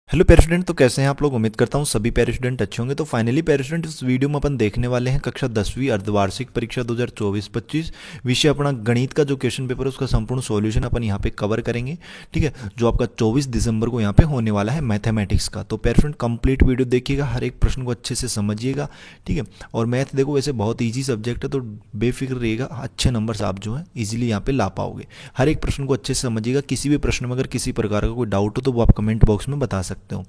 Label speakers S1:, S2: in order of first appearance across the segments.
S1: Hello प्यारे student, तो कैसे हैं आप लोग। उम्मीद करता हूँ सभी प्यारे स्टूडेंट अच्छे होंगे। तो फाइनली प्यारे स्टूडेंट, इस वीडियो में अपन देखने वाले हैं कक्षा 10वीं अर्धवार्षिक परीक्षा 2024-25 विषय अपना गणित का जो क्वेश्चन पेपर है उसका संपूर्ण सॉल्यूशन अपन यहाँ पे कवर करेंगे। ठीक है, जो आपका 24 दिसंबर को यहाँ पे होने वाला है मैथमेटिक्स का। तो प्यारे स्टूडेंट कंप्लीट वीडियो देखिएगा, हर एक प्रश्न को अच्छे से समझिएगा। ठीक है, और मैथ देखो वैसे बहुत ईजी सब्जेक्ट है, तो बेफिक्र रहिएगा, अच्छे नंबर आप जो है ईजिली यहाँ पे ला पाओगे। हर एक प्रश्न को अच्छे से समझिएगा। किसी भी प्रश्न में अगर किसी प्रकार का कोई डाउट हो तो वो आप कमेंट बॉक्स में बता सकते हो।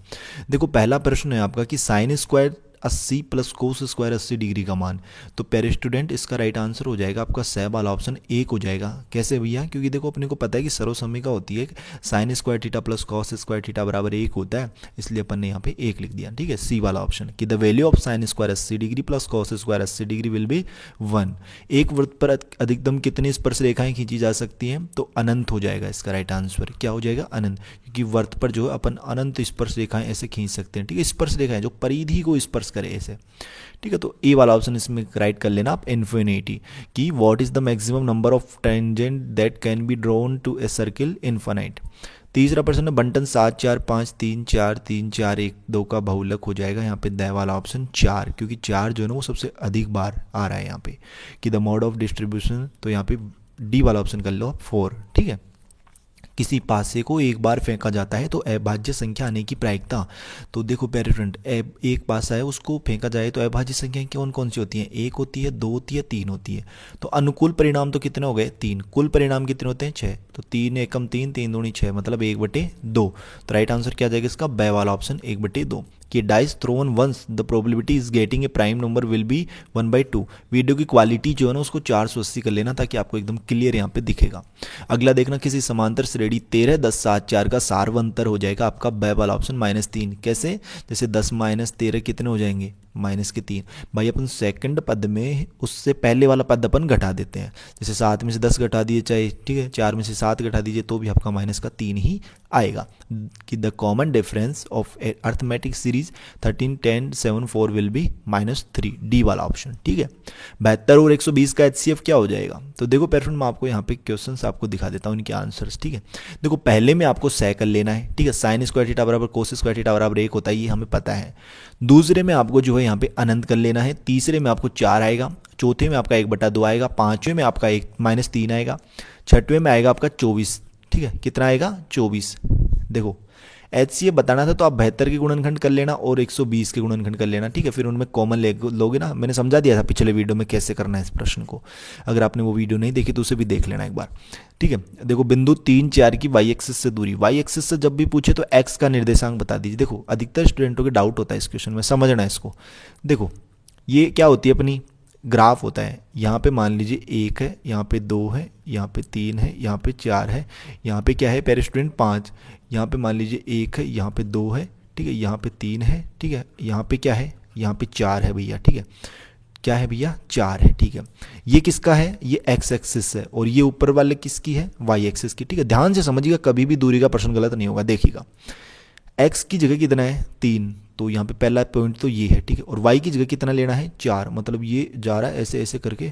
S1: देखो पहला प्रश्न है आपका कि sine square 80 plus cos square 80 degree का मान। तो प्यारे स्टूडेंट, इसका राइट आंसर हो जाएगा आपका स वाला ऑप्शन एक हो जाएगा। कैसे भैया? क्योंकि देखो अपने को पता है कि सर्वसम्मिका होती है sine square theta plus cos square theta बराबर एक होता है, इसलिए अपन ने यहाँ पे एक लिख दिया। ठीक है, सी वाला ऑप्शन कि the value of sine square 80 degree plus cos square 80 degree will be 1। एक वृत्त पर अधिकतम कितनी स्पर्श रेखाएं खींची जा सकती हैं? तो अनंत हो जाएगा इसका राइट आंसर। क्या हो जाएगा? अनंत, क्योंकि वृत्त पर जो है अपन अनंत स्पर्श रेखाएं ऐसे खींच सकते हैं। ठीक है, स्पर्श रेखाएं जो परिधि को स्पर्श करे ऐसे। ठीक है, तो ए वाला ऑप्शन इसमें राइट कर लेना आप, इन्फिनिटी। कि what is the maximum number of tangent that can be drawn to a circle infinite. तीसरा प्रश्न है बंटन 7 4 5 3 4 3 4 1 2 का बहुलक हो जाएगा यहाँ पे द वाला ऑप्शन 4, क्योंकि 4 जो है ना वो सबसे अधिक बार आ रहा है यहाँ पे। कि द मोड ऑफ डिस्ट्रीब्यूशन, तो यहाँ पे डी वाला ऑप्शन कर लो आप 4। ठीक है, किसी पासे को एक बार फेंका जाता है तो अभाज्य संख्या आने की प्रायिकता। तो देखो प्यारे फ्रेंड, एक पासा है उसको फेंका जाए तो अभाज्य संख्या कौन कौन सी होती हैं? एक होती है, दो होती है, तीन होती है। तो अनुकूल परिणाम तो कितने हो गए? तीन। कुल परिणाम कितने होते हैं? 6। तो 3 एकम 3 3 दूनी 6, मतलब 1/2। तो राइट आंसर क्या जाएगा इसका? ब वाला ऑप्शन 1/2। कि dice thrown once the probability is getting a prime number will be 1/2। Video की क्वालिटी जो है ना उसको 480 कर लेना ताकि आपको एकदम क्लियर यहाँ पे दिखेगा। अगला देखना, किसी समांतर श्रेणी 13 10 7 4 का सारवंतर हो जाएगा आपका ब वाला ऑप्शन -3। कैसे? जैसे 10 - 13 कितने हो जाएंगे? -3। भाई अपन सेकंड पद में उससे पहले वाला पद अपन घटा देते हैं। जैसे 7 में से 10 घटा दिए चाहे, ठीक है, 4 में से 7 घटा दीजिए तो भी आपका -3 ही आएगा। कि the common difference of arithmetic series 13 10 7 4 will be -3, D वाला ऑप्शन। ठीक है, 72 और 120 का HCF क्या हो जाएगा? तो देखो पेरेंट, मैं आपको यहाँ पे क्वेश्चंस आपको दिखा देता हूँ, इनके आंसर्स। ठीक है, देखो पहले में आपको सेकंड लेना है। ठीक है, साइन स्क्वायर थीटा बराबर कोस स्क्वायर थीटा बराबर 1 होता है, ये हमें पता है। दूसरे में आपको जो है यहाँ पे अनंत कर लेना है। तीसरे में आपको 4 आएगा। चौथे में आपका 1/2 आएगा। पांचवें में आपका -3 आएगा। छठवें में आएगा आपका 24। ठीक है, कितना आएगा? 24। देखो HCF बताना था तो आप 72 के गुणनखंड कर लेना और 120 के गुणनखंड कर लेना। ठीक है, फिर उनमें कॉमन लोगे ना। मैंने समझा दिया था पिछले वीडियो में कैसे करना है इस प्रश्न को। अगर आपने वो वीडियो नहीं देखी तो उसे भी देख लेना एक बार। ठीक है, देखो बिंदु 3 4 की वाई एक्सिस से दूरी। वाई एक्सिस से जब भी पूछे तो एक्स का निर्देशांक बता दीजिए। देखो अधिकतर स्टूडेंटों के डाउट होता है इस क्वेश्चन में, समझना इसको। देखो ये क्या होती है अपनी ग्राफ होता है। यहाँ पे मान लीजिए 1 है, यहाँ पे 2 है, यहाँ पे 3 है, यहाँ पे 4 है, यहाँ पे क्या है प्यारे स्टूडेंट? 5। यहाँ पे मान लीजिए 1 है, यहाँ पे 2 है, ठीक है, यहाँ पे 3 है, ठीक है, यहाँ पे क्या है? यहाँ पे 4 है भैया। ठीक है, क्या है भैया? 4 है। ठीक है, ये किसका है? ये एक्स एक्सिस है, और ये ऊपर वाले किसकी है? वाई एक्सिस की। ठीक है, ध्यान से समझिएगा, कभी भी दूरी का प्रश्न गलत नहीं होगा। देखिएगा एक्स की जगह कितना है? 3, तो यहाँ पे पहला पॉइंट तो ये है। ठीक है, और वाई की जगह कितना लेना है? 4, मतलब ये जा रहा है ऐसे ऐसे करके।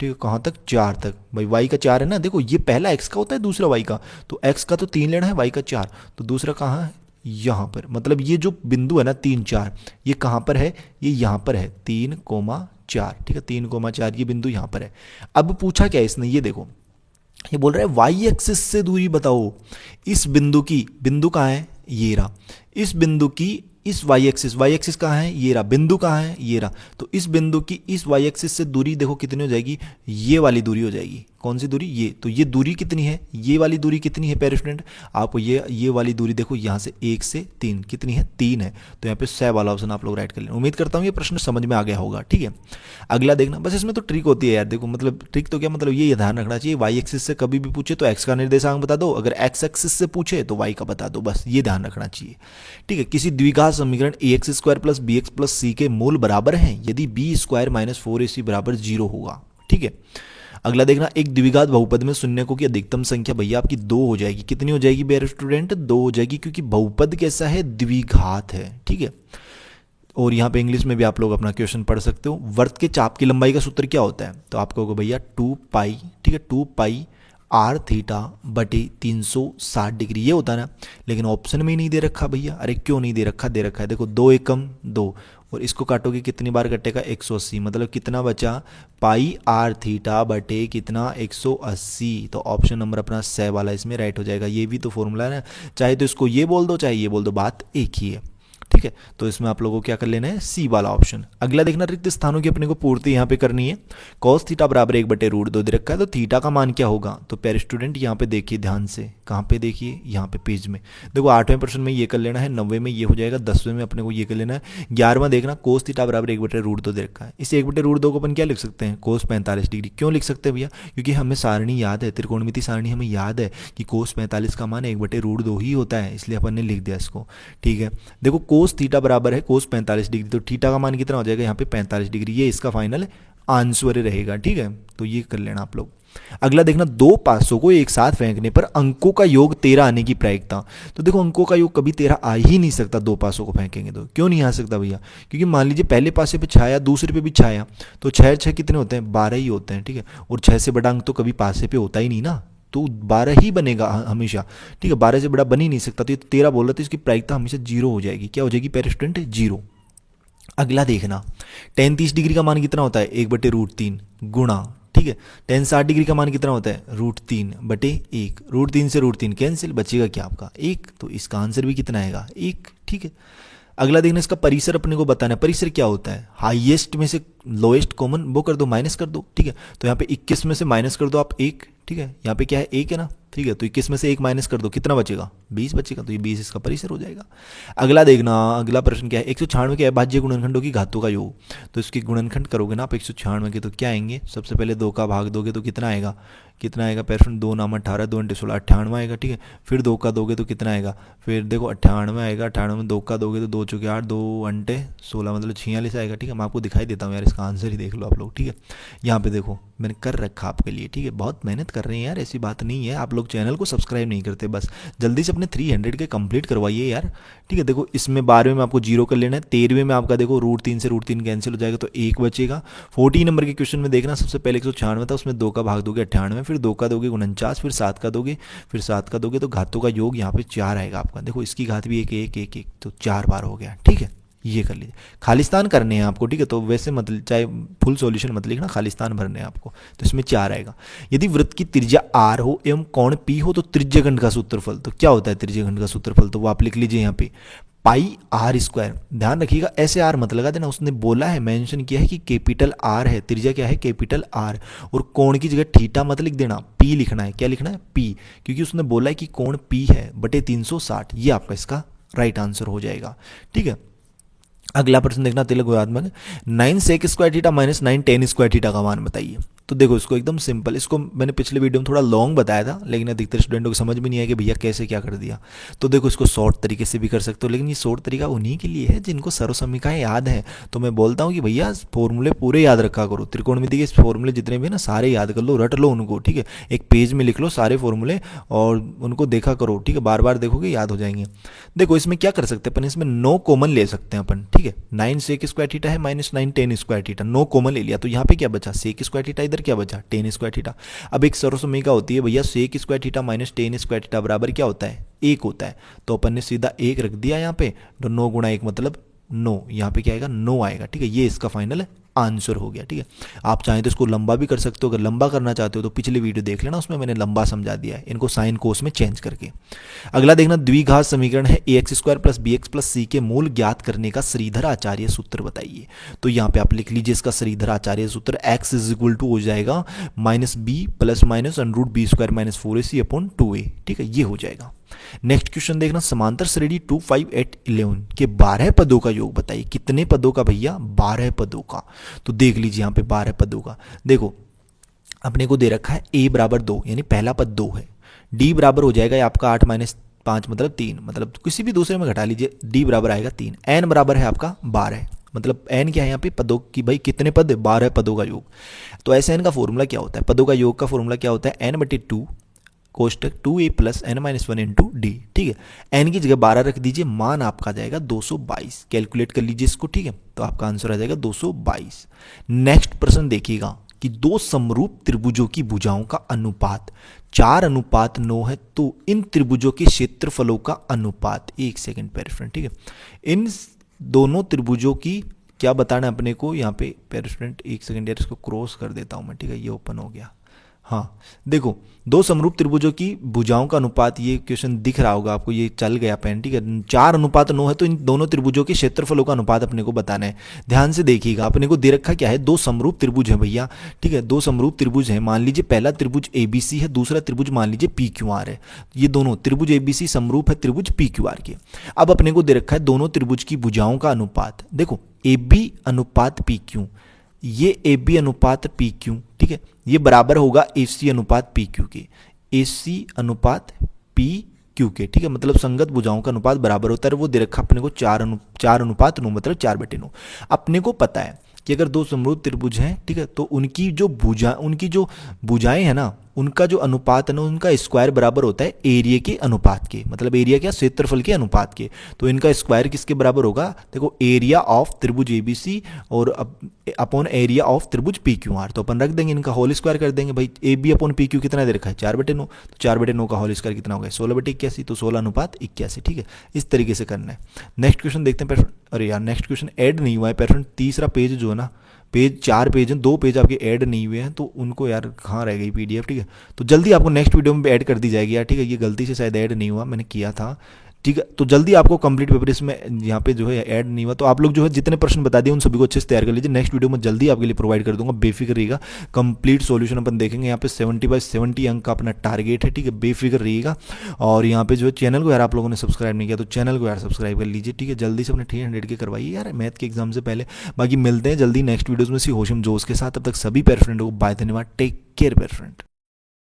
S1: ठीक है, कहाँ तक? 4 तक। भाई वाई का 4 है ना। देखो ये पहला एक्स का होता है, दूसरा वाई का। तो एक्स का तो 3 लेना है, वाई का 4। तो दूसरा कहाँ है? यहाँ पर। मतलब ये जो बिंदु है ना 3 4, ये कहाँ पर है? ये यहाँ पर है, 3,4। ठीक है, 3,4 ये बिंदु यहाँ पर है। अब पूछा क्या इसने? ये देखो, ये बोल रहा है वाई एक्सिस से दूरी बताओ इस बिंदु की। बिंदु कहाँ है? ये रहा। इस बिंदु की इस वाई एक्सिस कहाँ है? ये रहा। बिंदु कहाँ है? ये रहा। तो इस बिंदु की इस वाई एक्सिस से दूरी देखो कितनी हो जाएगी? ये वाली दूरी हो जाएगी। कौन सी दूरी? ये। तो ये दूरी कितनी है? ये वाली दूरी कितनी है प्यारे स्टूडेंट? आपको ये वाली दूरी देखो, यहाँ से 1 से 3 कितनी है? 3 है। तो यहाँ पे स वाला ऑप्शन आप लोग राइट कर लेना। उम्मीद करता हूँ ये प्रश्न समझ में आ गया होगा। ठीक है, अगला देखना। बस इसमें तो ट्रिक होती है यार। देखो मतलब ट्रिक तो क्या, मतलब ये ध्यान रखना चाहिए, वाई एक्सिस से कभी भी पूछे तो एक्स का निर्देशांक बता दो, अगर एक्स एक्सिस से पूछे तो वाई का बता दो, बस ये ध्यान रखना चाहिए। ठीक है, किसी द्विघात समीकरण ax² plus bx plus c के मूल बराबर हैं यदि b² - 4ac बराबर 0 होगा। ठीक है, अगला देखना, एक द्विघात बहुपद में शून्यकों की अधिकतम संख्या भैया आपकी 2 हो जाएगी। कितनी हो जाएगी मेरे स्टूडेंट? 2 हो जाएगी, क्योंकि बहुपद कैसा है? द्विघात है। ठीक है, और यहाँ पे इंग्लिश में भी आप लोग अपना क्वेश्चन पढ़ सकते हो। वर्त के चाप की लंबाई का सूत्र क्या होता है? तो आपको होगा भैया 2 पाई। ठीक है, 2 पाई आर थीटा बटे 360 डिग्री, ये होता है ना। लेकिन ऑप्शन में ही नहीं दे रखा भैया। अरे क्यों नहीं दे रखा? दे रखा है, देखो 2 एकम 2, और इसको काटोगे कितनी बार कटेगा? 180, मतलब कितना बचा? पाई आर थीटा बटे कितना? 180। तो ऑप्शन नंबर अपना स वाला इसमें राइट हो जाएगा। ये भी तो फॉर्मूला है ना, चाहे तो इसको ये बोल दो चाहे ये बोल दो, बात एक ही है, ठीक है। तो इसमें आप लोगों को क्या कर लेना है? सी वाला ऑप्शन। अगला देखना, रिक्त स्थानों की अपने को पूर्ति यहाँ पे करनी है। कॉस थीटा बराबर 1/√2 दे रखा है, तो थीटा का मान क्या होगा? तो प्यारे स्टूडेंट यहाँ पे देखिए ध्यान से, कहाँ पे देखिए? यहाँ पे पेज में देखो, 8वें प्रश्न में ये कर लेना है, 9वें में ये हो जाएगा, 10वें में अपने को ये कर लेना है, 11वां देखना कोस थीटा बराबर 1/√2 दे रखा है। इस 1/√2 को अपन क्या लिख सकते हैं? कोस 45 डिग्री। क्यों लिख सकते हैं भैया? क्योंकि हमें सारणी याद है, त्रिकोणमिति सारणी हमें याद है कि कोस 45 का मान 1/√2 ही होता है, इसलिए अपन ने लिख दिया इसको, ठीक है। देखो कोस थीटा बराबर है कोस 45 डिग्री, तो थीटा का मान कितना हो जाएगा यहाँ पे? 45 डिग्री। ये इसका फाइनल आंसर रहेगा, ठीक है। तो ये कर लेना आप लोग। अगला देखना, दो पासों को एक साथ फेंकने पर अंकों का योग 13 आने की प्रायिकता। तो देखो अंकों का योग कभी 13 आ ही नहीं सकता दो पासों को फेंकेंगे तो। क्यों नहीं आ सकता भैया? क्योंकि मान लीजिए पहले पासे पे छाया, दूसरे पे भी छाया, तो 6 कितने होते हैं? 12 ही होते हैं, ठीक है। और 6 से बड़ा अंक तो कभी पासे पे होता ही नहीं ना, तो 12 ही बनेगा हमेशा, ठीक है। 12 से बड़ा बन ही नहीं सकता, तो ये 13 बोल रहा था, इसकी प्रायिकता हमेशा 0 हो जाएगी। क्या हो जाएगी प्यारे स्टूडेंट? 0। अगला देखना, tan 30 डिग्री का मान कितना होता है? 1/√3 गुणा, ठीक है। tan 60 डिग्री का मान कितना होता है? √3 बटे 1। √3 से √3 कैंसिल, बचेगा क्या आपका? 1। तो इसका आंसर भी कितना आएगा? 1, ठीक है। अगला देखना, इसका परिसर अपने को बताना है। परिसर क्या होता है? हाईएस्ट में से लोएस्ट कॉमन वो कर दो, माइनस कर दो, ठीक है। तो यहाँ पे 21 में से माइनस कर दो आप 1, ठीक है। यहाँ पे क्या है? 1 है ना, ठीक है। तो 21 में से 1 माइनस कर दो, कितना बचेगा? 20 बचेगा। तो ये 20 इसका परिसर हो जाएगा। अगला देखना, अगला प्रश्न क्या है? 196 के अभाज्य गुणनखंडों की घातों का योग। तो इसकी गुणनखंड करोगे ना आप 196 के, तो क्या आएंगे? सबसे पहले 2 का भाग दोगे तो कितना आएगा? कितना आएगा प्रश्न? 2 नाम 18, 2 × 16 98 आएगा, ठीक है। फिर 2 का दोगे तो कितना आएगा? फिर देखो 98 आएगा, 98 में 2 का दोगे तो 2 चौके 8, 2 × 16 मतलब 46 आएगा, ठीक है। मैं आपको दिखाई देता हूँ यार, इसका आंसर ही देख लो आप लोग, ठीक है। यहाँ पे देखो मैंने कर रखा आपके लिए, ठीक है। बहुत मेहनत कर रहे हैं यार, ऐसी बात नहीं है। आप लोग चैनल को सब्सक्राइब नहीं करते, बस जल्दी से अपने 300 के कंप्लीट करवाइए यार, ठीक है। देखो इसमें 12वें में आपको 0 कर लेना है, 13वें में आपका देखो √3 से √3 कैंसिल हो जाएगा, तो 1 बचेगा। 14 नंबर के क्वेश्चन में देखना, सबसे पहले 196 था, उसमें 2 का भाग दोगे 98, फिर 2 का दोगे 49, फिर 7 का दोगे, फिर 7 का दोगे, तो घातों का योग यहाँ पे 4 आएगा आपका। देखो इसकी घात भी 1 1 1 1, तो 4 बार हो गया, ठीक है। ये कर लीजिए, खालिस्तान करने हैं आपको, ठीक है। तो वैसे मत, चाहे फुल सॉल्यूशन मत लिखना, खालिस्तान भरने हैं आपको। तो इसमें 4 आएगा। यदि वृत्त की त्रिज्या r हो एवं कोण p हो तो त्रिज्यखंड का सूत्रफल। तो क्या होता है त्रिज्यखंड का सूत्रफल? तो वो आप लिख लीजिए यहाँ पे पाई r²। ध्यान रखिएगा ऐसे r मत लगा देना, उसने बोला है, मेंशन किया है कि कैपिटल R है, त्रिज्या क्या है? Capital R। और कोण की जगह थीटा मत लिख देना, p लिखना है। क्या लिखना है? p, क्योंकि उसने बोला है कि कोण p है बटे 360। ये आपका इसका राइट आंसर हो जाएगा, ठीक है। अगला प्रश्न देखना, तिलक गुणात्मक 9 sec² theta minus 9 tan² theta का मान बताइए। तो देखो इसको एकदम सिंपल, इसको मैंने पिछले वीडियो में थोड़ा लॉन्ग बताया था, लेकिन अधिकतर स्टूडेंटों को समझ में नहीं आया कि भैया कैसे क्या कर दिया। तो देखो इसको शॉर्ट तरीके से भी कर सकते हो, लेकिन ये शॉर्ट तरीका उन्हीं के लिए है जिनको सर्वसमीकाएं याद है। तो मैं बोलता हूँ कि भैया फॉर्मूले पूरे याद रखा करो, त्रिकोणमिति के फॉर्मूले जितने भी ना सारे याद कर लो, रट लो उनको, ठीक है। एक पेज में लिख लो सारे फॉर्मूले और उनको देखा करो, ठीक है। बार बार देखोगे याद हो जाएंगे। देखो इसमें क्या कर सकते हैं अपन, इसमें 9 कॉमन ले सकते हैं अपन, ठीक है। 9 sec² थीटा है माइनस 9 tan² थीटा, 9 कॉमन ले लिया, तो यहाँ पे क्या बचा? sec² थीटा, इधर क्या बचा? tan² theta. अब एक सर्वसमीका होती है भैया, sec² theta minus tan² theta बराबर क्या होता है? 1 होता है। तो अपन ने सीधा 1 रख दिया यहाँ पे, तो 9 × 1 मतलब 9, यहाँ पे क्या आएगा? 9 आएगा, ठीक है। ये इसका फाइनल आंसर हो गया, ठीक है। आप चाहें तो इसको लंबा भी कर सकते हो, अगर लंबा करना चाहते हो तो पिछले वीडियो देख लेना, उसमें मैंने लंबा समझा दिया है इनको साइन कोस में चेंज करके। अगला देखना, द्विघात समीकरण है ax² + bx + c के मूल ज्ञात करने का श्रीधर आचार्य सूत्र बताइए। तो यहाँ पे आप लिख लीजिए इसका श्रीधर आचार्य सूत्र, x = हो जाएगा -b ± √b² - 4ac/2a, ठीक है। ये हो जाएगा। नेक्स्ट क्वेश्चन देखना, समांतर श्रेणी 2 5 8 11 के 12 पदों का योग बताइए। कितने पदों का भैया? 12 पदों का। तो देख लीजिए यहाँ पे 12 पदों का। देखो अपने को दे रखा है a बराबर 2, यानी पहला पद 2 है। d बराबर हो जाएगा आपका 8 - 5 मतलब 3, मतलब किसी भी दूसरे में घटा लीजिए, d बराबर आएगा 3। n बराबर है आपका 12, मतलब n क्या है यहाँ पे? पदों की, भाई कितने पद? 12 पदों का योग। तो ऐसे n का फॉर्मूला क्या होता है? पदों का योग का फॉर्मूला क्या होता है? n/2 कोष्टक 2a + n - 1 × d, ठीक है। n की जगह 12 रख दीजिए, मान आपका जाएगा 222। कैलकुलेट कर लीजिए इसको, ठीक है। तो आपका आंसर आ जाएगा 222। नेक्स्ट प्रश्न देखिएगा, कि दो समरूप त्रिभुजों की भुजाओं का अनुपात 4:9 है, तो इन त्रिभुजों के क्षेत्रफलों का अनुपात, एक सेकंड पेरिस्टूडेंट, ठीक है, इन दोनों त्रिभुजों की क्या बताना है अपने को यहाँ पे पेरिस्टूडेंट, एक सेकंड यार इसको क्रॉस कर देता हूँ मैं, ठीक है, ये ओपन हो गया। हाँ देखो, दो समरूप त्रिभुजों की भुजाओं का अनुपात, ये क्वेश्चन दिख रहा होगा आपको, ये चल गया पेन, ठीक है, 4:9 है, तो इन दोनों त्रिभुजों के क्षेत्रफलों का अनुपात अपने को बताना है। ध्यान से देखिएगा, अपने को दे रखा क्या है, दो समरूप त्रिभुज है भैया, ठीक है, दो समरूप त्रिभुज है। मान लीजिए पहला त्रिभुज ABC है, दूसरा त्रिभुज मान लीजिए PQR है। ये दोनों त्रिभुज ABC समरूप है त्रिभुज PQR के। अब अपने को दे रखा है दोनों त्रिभुज की भुजाओं का अनुपात। देखो AB अनुपात PQ, ये AB अनुपात PQ, ठीक है, ये बराबर होगा AC अनुपात PQ के, AC अनुपात PQ के, ठीक है, मतलब संगत भुजाओं का अनुपात बराबर होता है। और वो दे रखा अपने को 4:9, मतलब 4/9। अपने को पता है कि अगर दो समरूप त्रिभुज हैं, ठीक है, तो उनकी जो भुजाएं हैं ना, उनका जो अनुपात है ना, उनका स्क्वायर बराबर होता है एरिया के अनुपात के, मतलब एरिया क्या, क्षेत्रफल के अनुपात के। तो इनका स्क्वायर किसके बराबर होगा, देखो एरिया ऑफ त्रिभुज ABC और अपॉन एरिया ऑफ त्रिभुज PQR। तो अपन रख देंगे, इनका होल स्क्वायर कर देंगे भाई। AB अपॉन PQ कितना दे रखा है, 4/9, तो 4/9 का होल स्क्वायर कितना हो गया, 16/81, तो 16:81, ठीक है, इस तरीके से करना है। नेक्स्ट क्वेश्चन देखते हैं पेरेंट। अरे यार नेक्स्ट क्वेश्चन ऐड नहीं हुआ है पेरेंट, तीसरा पेज जो है ना, पेज 4 पेज हैं, 2 पेज आपके ऐड नहीं हुए हैं, तो उनको यार कहाँ रह गई PDF, ठीक है, तो जल्दी आपको नेक्स्ट वीडियो में ऐड कर दी जाएगी यार, ठीक है, ये गलती से शायद ऐड नहीं हुआ, मैंने किया था, ठीक है, तो जल्दी आपको कंप्लीट पेपर इसमें यहाँ पे जो है ऐड नहीं हुआ, तो आप लोग जो है जितने प्रश्न बता दिए उन सभी को अच्छे से तैयार कर लीजिए। नेक्स्ट वीडियो में जल्दी आपके लिए प्रोवाइड कर दूंगा, बेफिक्र रहिएगा, कंप्लीट सॉल्यूशन अपन देखेंगे। यहाँ पे 70/70 अंक का अपना टारगेट है, ठीक है, बेफिक्र रहिएगा। और यहाँ पे जो है चैनल को यार आप लोगों ने सब्सक्राइब नहीं किया तो चैनल को यार सब्सक्राइब कर लीजिए, ठीक है, जल्दी से अपने 300 के करवाइए यार मैथ के एग्जाम से पहले। बाकी मिलते हैं जल्दी नेक्स्ट वीडियोज़ में सी होशम जोश के साथ, तब तक सभी पेरेंट को बाय, धन्यवाद, टेक केयर पेरेंट।